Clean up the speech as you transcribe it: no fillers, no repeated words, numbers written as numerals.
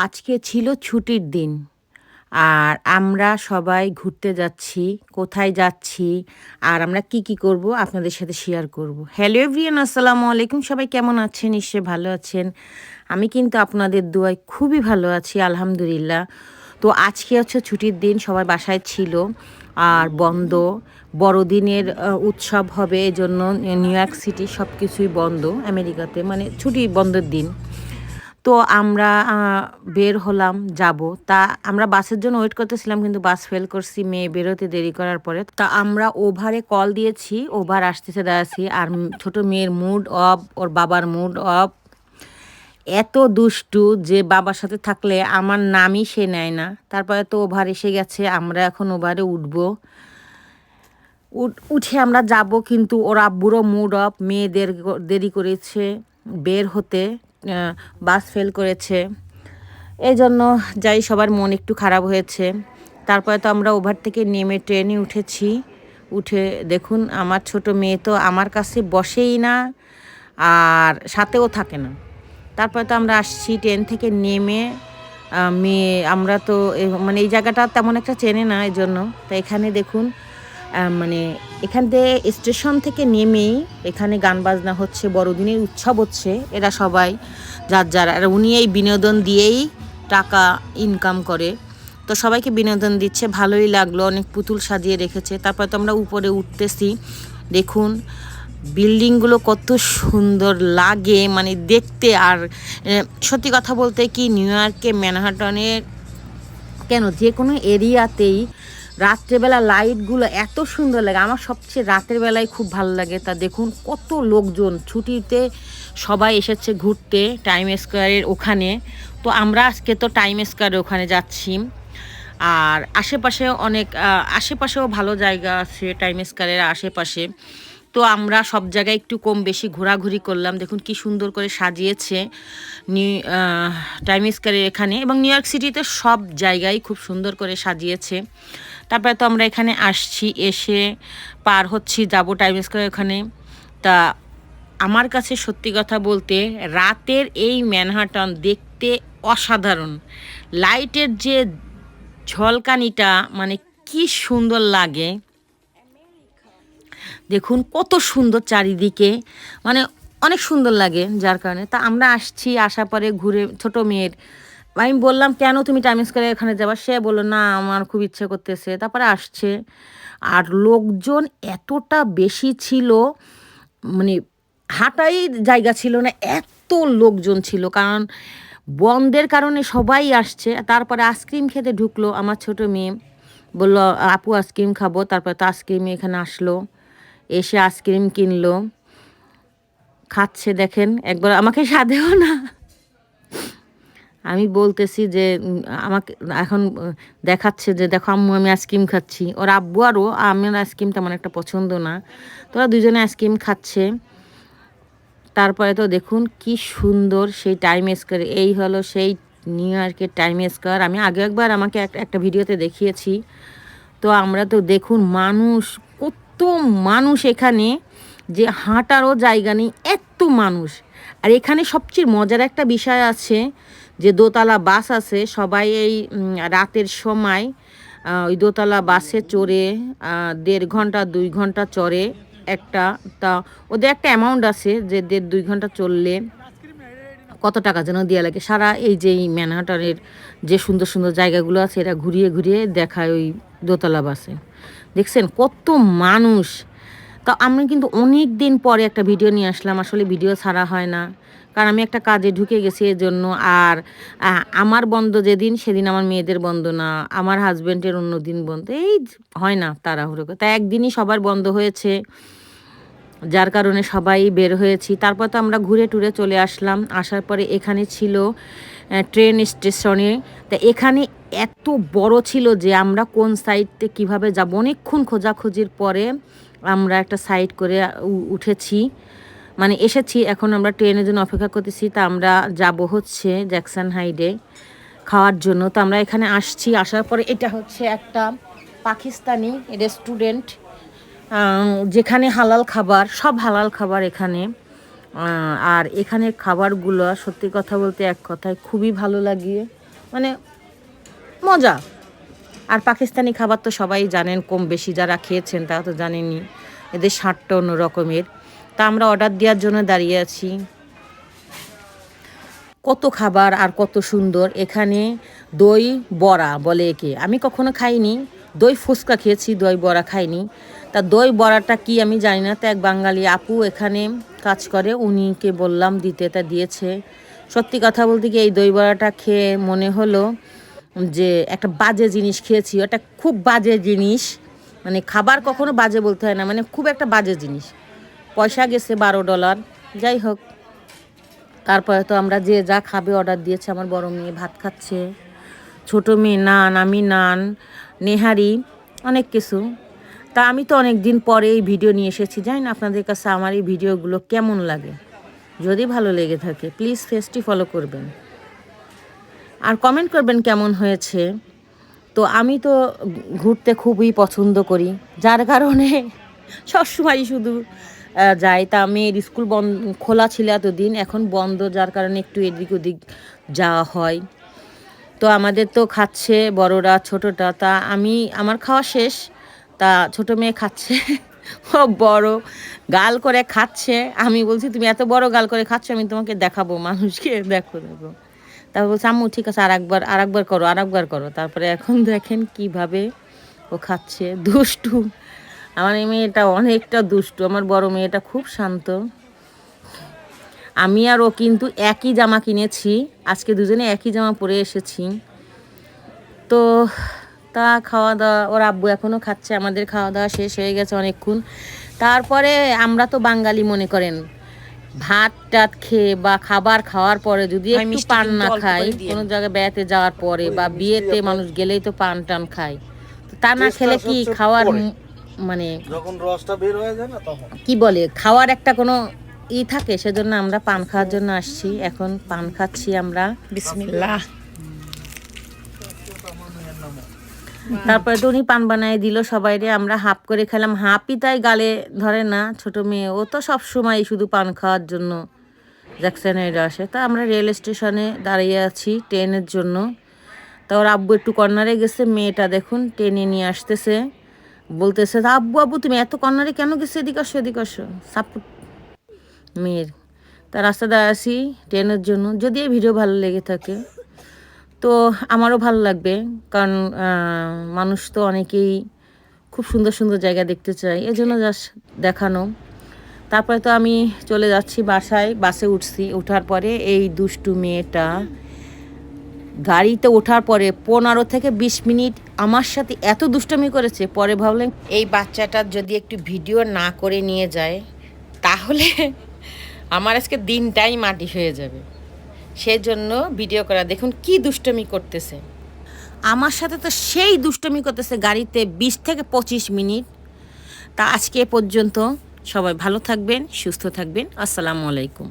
আজকে ছিল ছুটির দিন। আর আমরা সবাই ঘুরতে যাচ্ছি। কোথায় যাচ্ছি আর আমরা কি করব আপনাদের সাথে শেয়ার করব। হ্যালো এভরিওয়ান, আসসালামু আলাইকুম। সবাই কেমন আছেন? নিশ্চয়ই ভালো আছেন। আমি কিন্তু আপনাদের দোয়ায় খুবই ভালো আছি, আলহামদুলিল্লাহ। তো আজকে হচ্ছে ছুটির দিন, সবাই বাসায় ছিল আর বন্ধ। বড়দিনের উৎসব হবে, এজন্য নিউ ইয়র্ক সিটি সব কিছুই বন্ধ আমেরিকাতে, মানে ছুটি বন্ধের দিন। তো আমরা বের হলাম যাব। তা আমরা বাসের জন্য ওয়েট করতেছিলাম, কিন্তু বাস ফেল করছি মেয়ে বেরোতে দেরি করার পরে। তা আমরা ওভারে কল দিয়েছি, ওভার আসতেছে দাঁড়াচ্ছি। আর ছোট মেয়ের মুড অফ, ওর বাবার মুড অফ। এত দুষ্টু যে বাবার সাথে থাকলে আমার নামই সে নেয় না। তারপরে তো ওভার এসে গেছে, আমরা এখন ওভারে উঠবো। উঠে আমরা যাব, কিন্তু ওর আব্বুরও মুড অফ, মেয়ে দেরি করেছে বের হতে, বাস ফেল করেছে। এই জন্য যাই, সবার মন একটু খারাপ হয়েছে। তারপরে তো আমরা ওভার থেকে নেমে ট্রেনে উঠেছি। উঠে দেখুন, আমার ছোট মেয়ে তো আমার কাছে বসেই না আর সাথেও থাকে না। তারপরে তো আমরা আসছি ট্রেন থেকে নেমে। মেয়ে আমরা তো মানে এই জায়গাটা তেমন একটা চেনে না, এই জন্য। তো এখানে দেখুন, মানে এখান থেকে স্টেশন থেকে নেমেই এখানে গান বাজনা হচ্ছে, বড়দিনের উৎসব হচ্ছে। এরা সবাই যার আর উনি এই বিনোদন দিয়েই টাকা ইনকাম করে। তো সবাইকে বিনোদন দিচ্ছে, ভালোই লাগলো। অনেক পুতুল সাজিয়ে রেখেছে। তারপর তো আমরা উপরে উঠতেছি। দেখুন বিল্ডিংগুলো কত সুন্দর লাগে মানে দেখতে। আর সত্যি কথা বলতে কি, নিউ ইয়র্কে ম্যানহাটনে কেন, যে কোনো এরিয়াতেই রাত্রেবেলা লাইটগুলো এত সুন্দর লাগে। আমার সবচেয়ে রাতের বেলায় খুব ভালো লাগে। তা দেখুন কত লোকজন ছুটিতে সবাই এসেছে ঘুরতে টাইম স্কোয়ারের ওখানে। তো আমরা আজকে তো টাইম স্কোয়ারের ওখানে যাচ্ছি। আর আশেপাশে অনেক আশেপাশেও ভালো জায়গা আছে টাইম স্কোয়ারের আশেপাশে। তো আমরা সব জায়গায় একটু কম বেশি ঘোরাঘুরি করলাম। দেখুন কি সুন্দর করে সাজিয়েছে নিউ টাইম স্কোয়ারের এখানে, এবং নিউ ইয়র্ক সিটিতে সব জায়গায় খুব সুন্দর করে সাজিয়েছে। তারপরে তো আমরা এখানে আসছি, এসে পার হচ্ছি, যাব টাইম স্কোয়ার ওখানে। তা আমার কাছে সত্যি কথা বলতে রাতের এই ম্যানহাটন দেখতে অসাধারণ। লাইটের যে ঝলকানিটা মানে কি সুন্দর লাগে। দেখুন কত সুন্দর চারিদিকে, মানে অনেক সুন্দর লাগে। যার কারণে তা আমরা আসছি, আসার পরে ঘুরে ছোট মেয়ের আমি বললাম কেন তুমি টাইম স্কোয়ারে এখানে যাবা, সে বললো না আমার খুব ইচ্ছে করতেছে। তারপরে আসছে। আর লোকজন এতটা বেশি ছিল, মানে হাঁটাই জায়গা ছিল না, এত লোকজন ছিল। কারণ বন্ধের কারণে সবাই আসছে। তারপরে আইসক্রিম খেতে ঢুকলো আমার ছোট মেয়ে, বললো আপু আইসক্রিম খাবো। তারপরে তো আইসক্রিম এখানে আসলো, এসে আইসক্রিম কিনলো, খাচ্ছে। দেখেন একবার আমাকে সাধেও না। আমি বলতেছি যে আমাকে এখন দেখাচ্ছে যে দেখো আম্মু আমি আইসক্রিম খাচ্ছি। ওর আব্বু আরও, আমার আইসক্রিম তেমন একটা পছন্দ না। তোরা দুজনে আইসক্রিম খাচ্ছে। তারপরে তো দেখুন কি সুন্দর সেই টাইম স্কোয়ার। এই হলো সেই নিউ ইয়র্কের টাইম স্কোয়ার। আমি আগে একবার আমাকে একটা ভিডিওতে দেখিয়েছি। তো আমরা তো দেখুন মানুষ, কত মানুষ এখানে, যে হাঁটারও জায়গা নেই, এত মানুষ। আর এখানে সবচেয়ে মজার একটা বিষয় আছে, যে দোতলা বাস আছে। সবাই এই রাতের সময় ওই দোতলা বাসে চড়ে 1.5 ঘন্টা 2 ঘন্টা চড়ে একটা। তা ওদের একটা অ্যামাউন্ট আছে যে 1.5-2 ঘন্টা চললে কত টাকা যেন দেওয়া লাগে। সারা এই যে এই ম্যানহাটনের যে সুন্দর সুন্দর জায়গাগুলো আছে, এরা ঘুরিয়ে ঘুরিয়ে দেখায় ওই দোতলা বাসে। দেখছেন কত মানুষ। তা আমি কিন্তু অনেক দিন পরে একটা ভিডিও নিয়ে আসলাম। আসলে ভিডিও ছাড়া হয় না, কারণ আমি একটা কাজে ঢুকে গেছি এর জন্য। আর আমার বন্ধ যেদিন সেদিন আমার মেয়েদের বন্ধ না, আমার হাজব্যান্ডের অন্য দিন বন্ধ, এই হয় না তাড়াহুড়ো করে। তা একদিনই সবার বন্ধ হয়েছে, যার কারণে সবাই বের হয়েছি। তারপর তো আমরা ঘুরে টুরে চলে আসলাম। আসার পরে এখানে ছিল ট্রেন স্টেশনে। তা এখানে এত বড় ছিল যে আমরা কোন সাইডতে কিভাবে যাব, অনেকক্ষণ খোঁজাখুঁজির পরে আমরা একটা সাইড করে উঠেছি, মানে এসেছি। এখন আমরা ট্রেনের জন্য অপেক্ষা করতেছি। তা আমরা যাব হচ্ছে জ্যাকসন হাইডে খাওয়ার জন্য। তো আমরা এখানে আসছি, আসার পরে এটা হচ্ছে একটা পাকিস্তানি রেস্টুরেন্ট, যেখানে হালাল খাবার, সব হালাল খাবার এখানে। আর এখানের খাবারগুলো সত্যি কথা বলতে এক কথায় খুবই ভালো লাগে। মানে মজা। আর পাকিস্তানি খাবার তো সবাই জানেন, কম বেশি যারা খেয়েছেন তারা তো জানেনই, এদের স্বাদটা অন্য রকমের। তা আমরা অর্ডার দেওয়ার জন্য দাঁড়িয়ে আছি। কত খাবার আর কত সুন্দর। এখানে দই বড়া বলে একে, আমি কখনো খাইনি। দই ফুচকা খেয়েছি, দই বড়া খাইনি। তা দই বড়াটা কি আমি জানি না। তা এক বাঙালি আপু এখানে কাজ করে, উনিকে বললাম দিতে, তা দিয়েছে। সত্যি কথা বলতে কি এই দই বড়াটা খেয়ে মনে হলো যে একটা বাজে জিনিস খেয়েছি। ওটা খুব বাজে জিনিস, মানে খাবার কখনো বাজে বলতে হয় না, মানে খুব একটা বাজে জিনিস। পয়সা গেছে $12। যাই হোক, তারপরে তো আমরা যে যা খাবে অর্ডার দিয়েছে। আমার বড় মেয়ে ভাত খাচ্ছে, ছোটো মেয়ে নান, আমি নান, নেহারি, অনেক কিছু। তা আমি তো অনেক দিন পরে এই ভিডিও নিয়ে এসেছি। জানি না আপনাদের কাছে আমার এই ভিডিওগুলো কেমন লাগে। যদি ভালো লেগে থাকে প্লিজ পেজটি ফলো করবেন আর কমেন্ট করবেন কেমন হয়েছে। তো আমি তো ঘুরতে খুবই পছন্দ করি, যার কারণে সবসময় শুধু যাই। তা মেয়ের স্কুল খোলা ছিল এতদিন, এখন বন্ধ, যার কারণে একটু এদিক ওদিক যাওয়া হয়। তো আমাদের তো খাচ্ছে বড়রা, ছোটটা। তা আমার খাওয়া শেষ, তা ছোট মেয়ে খাচ্ছে ও বড় গাল করে খাচ্ছে। আমি বলছি তুমি এত বড় গাল করে খাচ্ছ, আমি তোমাকে দেখাবো মানুষকে, দেখো দেখো। তারপর বলছে আম্মু ঠিক আছে আরেকবার করো। তারপরে এখন দেখেন কিভাবে ও খাচ্ছে, দুষ্টু। আমার এই মেয়েটা অনেকটা দুষ্টু, আমার বড় মেয়েটা খুব শান্ত। আমি আর ও কিন্তু একই জামা কিনেছি, আজকে দুজনে একই জামা পরে এসেছি। তো তা খাওয়া দাওয়া, ওর আব্বু এখনও খাচ্ছে, আমাদের খাওয়া দাওয়া শেষ হয়ে গেছে অনেকক্ষণ। তারপরে আমরা তো বাঙালি, মনে করেন ভাত টাত খেয়ে বা খাবার খাওয়ার পরে যদি একটু পান না খাই, কোনো জায়গায় বেড়াতে যাওয়ার পরে বা বিয়েতে মানুষ গেলেই তো পান টান খায়। তো তা না খেলে কি খাওয়ার মানে যখন রসটা বের হয়ে যায় না তখন কি বলে, খাওয়ার একটা কোনো থাকে। সেজন্য আমরা পান খাওয়ার জন্য আসছি, এখন পান খাচ্ছি আমরা। বিসমিল্লাহ। তারপরে তো উনি পান বানায় দিল সবাইরে, আমরা হাফ করে খেলাম। হাফই তাই গালে ধরে না, ছোট মেয়ে ও তো সব সময় শুধু পান খাওয়ার জন্য জ্যাকসনের আসে। তা আমরা রেল স্টেশনে দাঁড়িয়ে আছি ট্রেনের জন্য। তা ওর আব্বু একটু কর্নারে গেছে, মেয়েটা দেখুন টেনে নিয়ে আসতেছে, বলতেছে আব্বু আব্বু তুমি এত কর্নারে কেন গেছো, এদিকে আসো সাপোর্ট মেয়ের। তা রাস্তা দাঁড়াচ্ছি ট্রেনের জন্য। যদি এই ভিডিও ভালো লেগে থাকে তো আমারও ভালো লাগবে, কারণ মানুষ তো অনেকেই খুব সুন্দর সুন্দর জায়গা দেখতে চায়, এজন্য জাস্ট দেখানো। তারপরে তো আমি চলে যাচ্ছি বাসায়, বাসে উঠছি। ওঠার পরে এই দুষ্টু মেয়েটা গাড়িতে ওঠার পরে 15 থেকে 20 মিনিট আমার সাথে এত দুষ্টামি করেছে। পরে ভাবলেন এই বাচ্চাটার যদি একটু ভিডিও না করে নিয়ে যায় তাহলে আমার আজকে দিনটাই মাটি হয়ে যাবে। সেজন্য ভিডিও করা। দেখুন কি দুষ্টমি করতেছে আমার সাথে, তো সেই দুষ্টমি করতেছে গাড়িতে 20 থেকে 25 মিনিট। তা আজকে এ পর্যন্ত, সবাই ভালো থাকবেন, সুস্থ থাকবেন। আসসালামু আলাইকুম।